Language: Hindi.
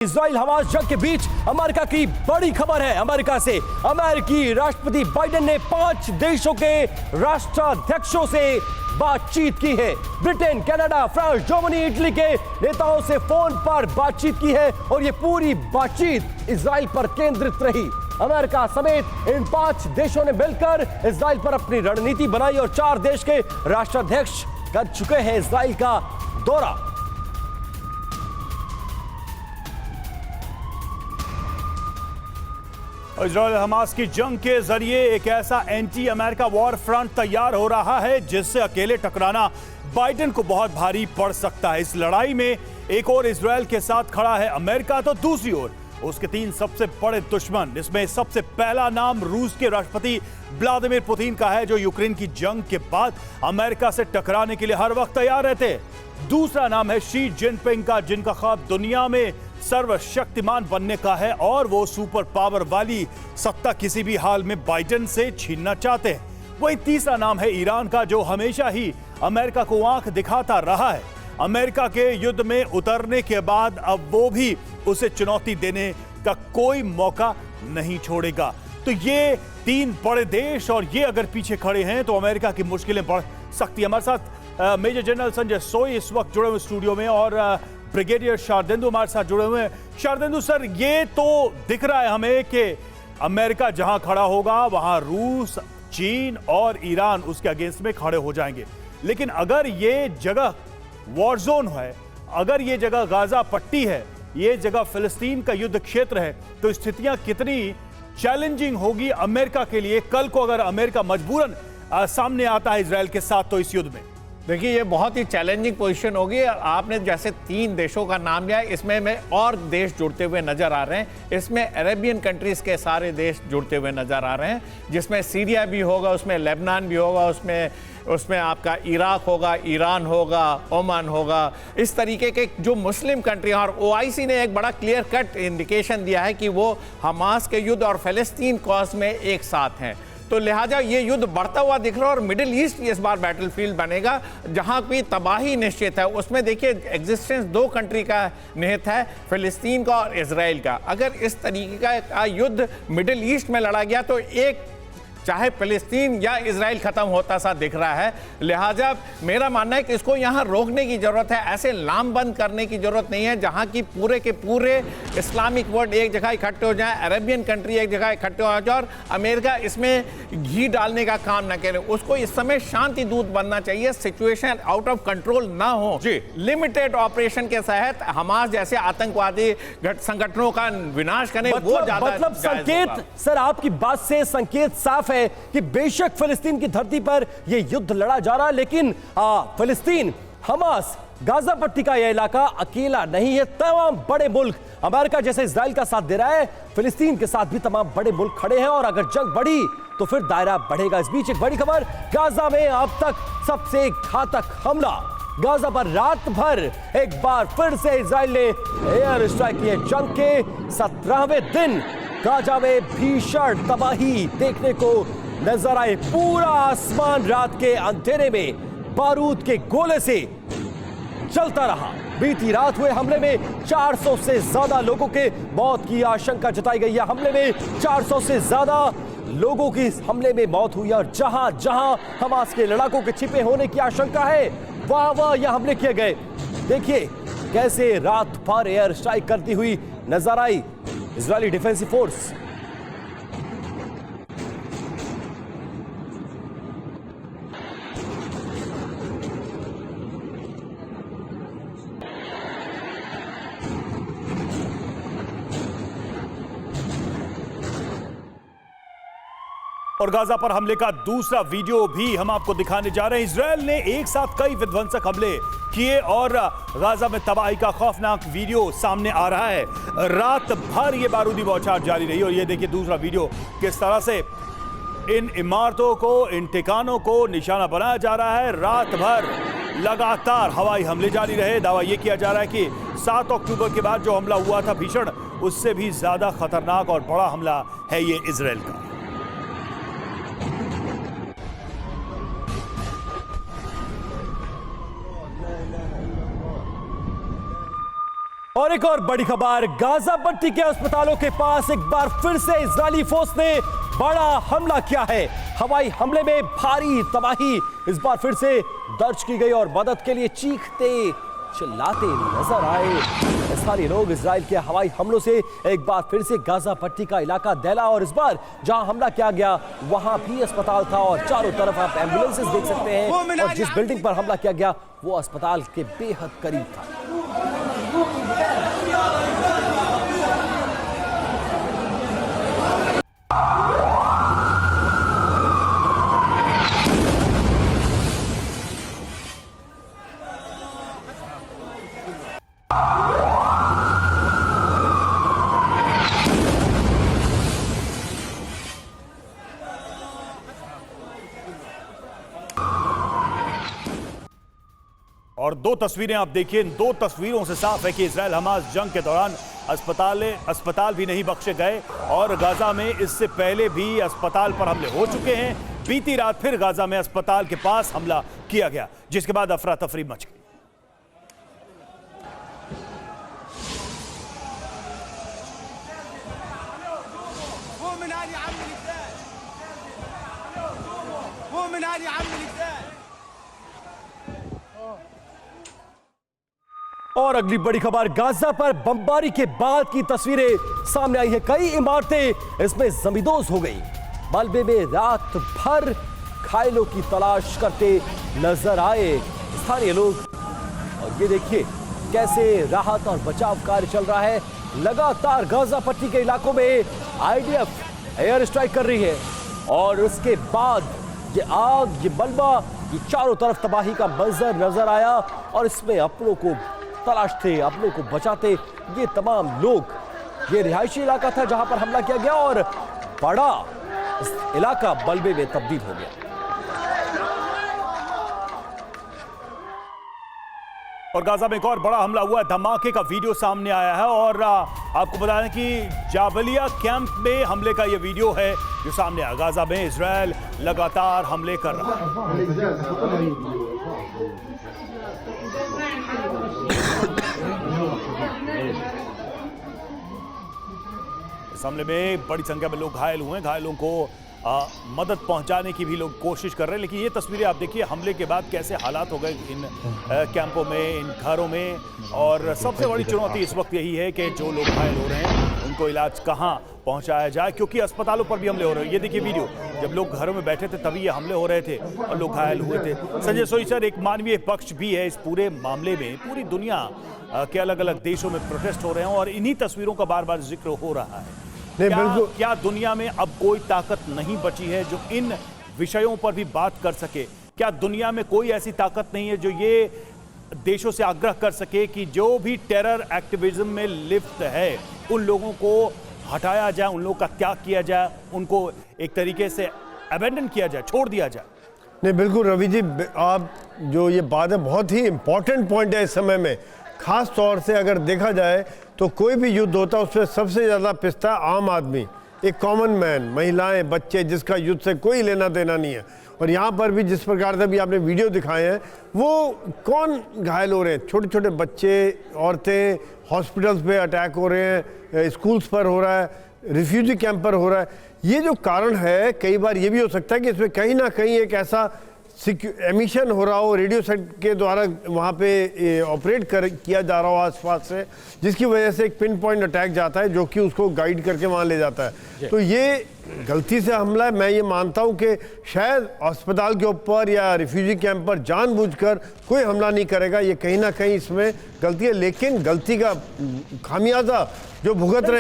इजराइल हमास जंग के बीच अमेरिका की बड़ी खबर है। अमेरिका से अमेरिकी राष्ट्रपति बाइडेन ने 5 देशों के राष्ट्राध्यक्षों से बातचीत की है। Britain, Canada, France, Germany, Italy के नेताओं से फोन पर बातचीत की है और यह पूरी बातचीत इजराइल पर केंद्रित रही। अमेरिका समेत इन 5 देशों ने मिलकर इजराइल पर अपनी रणनीति बनाई और 4 देश के राष्ट्राध्यक्ष कर चुके हैं इजराइल का दौरा। इजराइल हमास की जंग के जरिए एक ऐसा एंटी अमेरिका वॉर फ्रंट तैयार हो रहा है जिससे अकेले टकराना बाइडेन को बहुत भारी पड़ सकता है। इस लड़ाई में एक और इजराइल के साथ खड़ा है अमेरिका, तो दूसरी ओर उसके 3 सबसे बड़े दुश्मन। इसमें सबसे पहला नाम रूस के राष्ट्रपति व्लादिमीर पुतिन का है, जो यूक्रेन की जंग के बाद अमेरिका से टकराने के लिए हर वक्त तैयार रहते। दूसरा नाम है शी जिनपिंग का, जिनका ख्वाब दुनिया में सर्वशक्तिमान बनने का है और वो सुपर पावर वाली सत्ता किसी भी हाल में बाइडेन से छीनना चाहते हैं। वही तीसरा नाम है ईरान का, जो हमेशा ही अमेरिका को आंख दिखाता रहा है। अमेरिका के युद्ध में उतरने के बाद अब वो भी उसे चुनौती देने का कोई मौका नहीं छोड़ेगा। तो ये 3 बड़े देश और ये अगर पीछे खड़े हैं तो अमेरिका की मुश्किलें बढ़ सकती है। हमारे साथ मेजर जनरल संजय सोई इस वक्त जुड़े हुए स्टूडियो में और ब्रिगेडियर शारदेंदु हमारे साथ जुड़े हुए हैं। शारदेंदु सर, ये तो दिख रहा है हमें कि अमेरिका जहां खड़ा होगा वहां रूस, चीन और ईरान उसके अगेंस्ट में खड़े हो जाएंगे। लेकिन अगर ये जगह वॉर जोन है, अगर ये जगह गाजा पट्टी है, ये जगह फिलिस्तीन का युद्ध क्षेत्र है, तो स्थितियां कितनी चैलेंजिंग होगी अमेरिका के लिए कल को अगर अमेरिका मजबूरन सामने आता है इजराइल के साथ तो इस युद्ध में। देखिए, ये बहुत ही चैलेंजिंग पोजीशन होगी। आपने जैसे 3 देशों का नाम लिया, इसमें में और देश जुड़ते हुए नजर आ रहे हैं। इसमें अरेबियन कंट्रीज के सारे देश जुड़ते हुए नजर आ रहे हैं, जिसमें सीरिया भी होगा, उसमें लेबनान भी होगा, उसमें आपका इराक होगा, ईरान होगा, ओमान होगा। इस तरीके के जो मुस्लिम कंट्री, और ओआईसी ने एक बड़ा क्लियर कट इंडिकेशन दिया है कि वो हमास के युद्ध और फ़लस्तीन कॉज में एक साथ हैं। तो लिहाजा ये युद्ध बढ़ता हुआ दिख रहा है और मिडिल ईस्ट इस बार बैटलफील्ड बनेगा जहां की तबाही निश्चित है। उसमें देखिए, एग्जिस्टेंस 2 कंट्री का निहित है, फिलिस्तीन का और इजराइल का। अगर इस तरीके का युद्ध मिडिल ईस्ट में लड़ा गया तो एक चाहे फिलिस्तीन या इजराइल खत्म होता सा दिख रहा है। लिहाजा मेरा मानना है कि इसको यहाँ रोकने की जरूरत है, ऐसे लामबंद करने की जरूरत नहीं है जहाँ की पूरे के पूरे इस्लामिक वर्ल्ड एक जगह इकट्ठे हो जाए, अरेबियन कंट्री एक जगह इकट्ठे हो जाए और अमेरिका इसमें घी डालने का काम ना करे। उसको इस समय शांति दूत बनना चाहिए, सिचुएशन आउट ऑफ कंट्रोल ना हो। लिमिटेड ऑपरेशन के तहत हमास जैसे आतंकवादी संगठनों का विनाश करें, वो ज्यादा मतलब संकेत, सर आपकी बात से संकेत साफ है कि बेशक फिलिस्तीन की धरती पर यह युद्ध लड़ा जा रहा है, लेकिन फिलिस्तीन, हमास, गाजा पट्टी का यह इलाका अकेला नहीं है। तमाम बड़े मुल्क, अमेरिका जैसे इजराइल का साथ दे रहा है, फिलिस्तीन के साथ भी तमाम बड़े मुल्क खड़े हैं और अगर जंग बढ़ी तो फिर दायरा बढ़ेगा। इस बीच एक बड़ी खबर, गाजा में अब तक सबसे घातक हमला। गाजा पर रात भर एक बार फिर से इजराइल ने एयर स्ट्राइक किए। जंग के 17वें दिन गाजा में भीषण तबाही देखने को नजर आए। पूरा आसमान रात के अंधेरे में बारूद के गोले से चलता रहा। बीती रात हुए हमले में 400 से ज्यादा लोगों के मौत की आशंका जताई गई है। हमले में 400 से ज्यादा लोगों की हमले में मौत हुई और जहां जहां हमास के लड़ाकों के छिपे होने की आशंका है वहां यह हमले किए गए। देखिए कैसे रात भर एयर स्ट्राइक करती हुई नजर आई इजरायली डिफेंसिव फोर्स। और गाजा पर हमले का दूसरा वीडियो भी हम आपको दिखाने जा रहे हैं। इजराइल ने एक साथ कई विध्वंसक हमले किए और गाजा में तबाही का खौफनाक वीडियो सामने आ रहा है। रात भर ये बारूदी बौछार जारी रही और ये देखिए दूसरा वीडियो, किस तरह से इन इमारतों को, इन ठिकानों को निशाना बनाया जा रहा है। रात भर लगातार हवाई हमले जारी रहे। दावा यह किया जा रहा है कि 7 अक्टूबर के बाद जो हमला हुआ था भीषण, उससे भी ज्यादा खतरनाक और बड़ा हमला है ये इजराइल का। और एक और बड़ी खबर, गाजा पट्टी के अस्पतालों के पास एक बार फिर से इजरायली फोर्स ने बड़ा हमला किया है। हवाई हमले में भारी तबाही इस बार फिर से दर्ज की गई और मदद के लिए चीखते चिल्लाते नजर आए स्थानीय लोग। इजराइल के हवाई हमलों से एक बार फिर से गाजा पट्टी का इलाका दहला और इस बार जहां हमला किया गया वहां भी अस्पताल था और चारों तरफ आप एम्बुलेंसेस देख सकते हैं और जिस बिल्डिंग पर हमला किया गया वो अस्पताल के बेहद करीब था। और दो तस्वीरें आप देखिए, इन दो तस्वीरों से साफ है कि इजराइल हमास जंग के दौरान अस्पताल भी नहीं बख्शे गए और गाजा में इससे पहले भी अस्पताल पर हमले हो चुके हैं। बीती रात फिर गाजा में अस्पताल के पास हमला किया गया जिसके बाद अफरा तफरी मच गई। और अगली बड़ी खबर, गाजा पर बमबारी के बाद की तस्वीरें सामने आई है। कई इमारतें इसमें जमींदोज हो गई। मलबे में रात भर घायलों की तलाश करते नजर आए स्थानीय लोग। और ये देखिए कैसे राहत और बचाव कार्य चल रहा है। लगातार गाजा पट्टी के इलाकों में आईडीएफ एयर स्ट्राइक कर रही है और उसके बाद ये आग, ये मलबा, ये चारों तरफ तबाही का मंजर नजर आया और इसमें अपनों को तलाशते, अपनों को बचाते ये तमाम लोग। ये रिहायशी इलाका था जहां पर हमला किया गया और बड़ा इलाका मलबे में तब्दील हो गया। और गाजा में एक और बड़ा हमला हुआ, धमाके का वीडियो सामने आया है और आपको बता दें कि जाबलिया कैंप में हमले का ये वीडियो है जो सामने आया। गाजा में इजराइल लगातार हमले कर रहा है। इस हमले में बड़ी संख्या में लोग घायल हुए हैं। घायलों को मदद पहुंचाने की भी लोग कोशिश कर रहे हैं। लेकिन ये तस्वीरें आप देखिए हमले के बाद कैसे हालात हो गए इन कैंपों में, इन घरों में। और सबसे बड़ी चुनौती इस वक्त यही है कि जो लोग घायल हो रहे हैं उनको इलाज कहाँ पहुंचाया जाए, क्योंकि अस्पतालों पर भी हमले हो रहे हैं। ये देखिए वीडियो, जब लोग घरों में बैठे थे तभी ये हमले हो रहे थे और लोग घायल हुए थे। संजय सोई सर, एक मानवीय पक्ष भी है इस पूरे मामले में। पूरी दुनिया के अलग अलग देशों में प्रोटेस्ट हो रहे हैं और इन्हीं तस्वीरों का बार बार जिक्र हो रहा है। क्या दुनिया में अब कोई ताकत नहीं बची है जो इन विषयों पर भी बात कर सके? क्या दुनिया में कोई ऐसी ताकत नहीं है जो ये देशों से आग्रह कर सके कि जो भी टेरर एक्टिविज्म में लिप्त है उन लोगों को हटाया जाए, उन लोगों का त्याग किया जाए, उनको एक तरीके से अबेंडन किया जाए, छोड़ दिया जाए? नहीं, बिल्कुल रवि जी, आप जो ये बात है बहुत ही इंपॉर्टेंट पॉइंट है इस समय में। खास तौर से अगर देखा जाए तो कोई भी युद्ध होता है उसमें सबसे ज़्यादा पिसता है आम आदमी, एक कॉमन मैन, महिलाएं, बच्चे, जिसका युद्ध से कोई लेना देना नहीं है। और यहाँ पर भी जिस प्रकार से भी आपने वीडियो दिखाए हैं, वो कौन घायल हो रहे हैं? छोटे छोटे बच्चे, औरतें, हॉस्पिटल्स पे अटैक हो रहे हैं, स्कूल्स पर हो रहा है, रिफ्यूजी कैंप पर हो रहा है। ये जो कारण है, कई बार ये भी हो सकता है कि इसमें कहीं ना कहीं एक ऐसा एमिशन हो रहा हो, रेडियो सेट के द्वारा वहाँ पे ऑपरेट किया जा रहा हो आसपास से, जिसकी वजह से एक पिन पॉइंट अटैक जाता है जो कि उसको गाइड करके वहाँ ले जाता है। तो ये गलती से हमला है। मैं ये मानता हूँ कि शायद अस्पताल के ऊपर या रिफ्यूजी कैंप पर जानबूझकर कोई हमला नहीं करेगा, ये कहीं ना कहीं इसमें गलती है। लेकिन गलती का खामियाजा जो भुगत रहे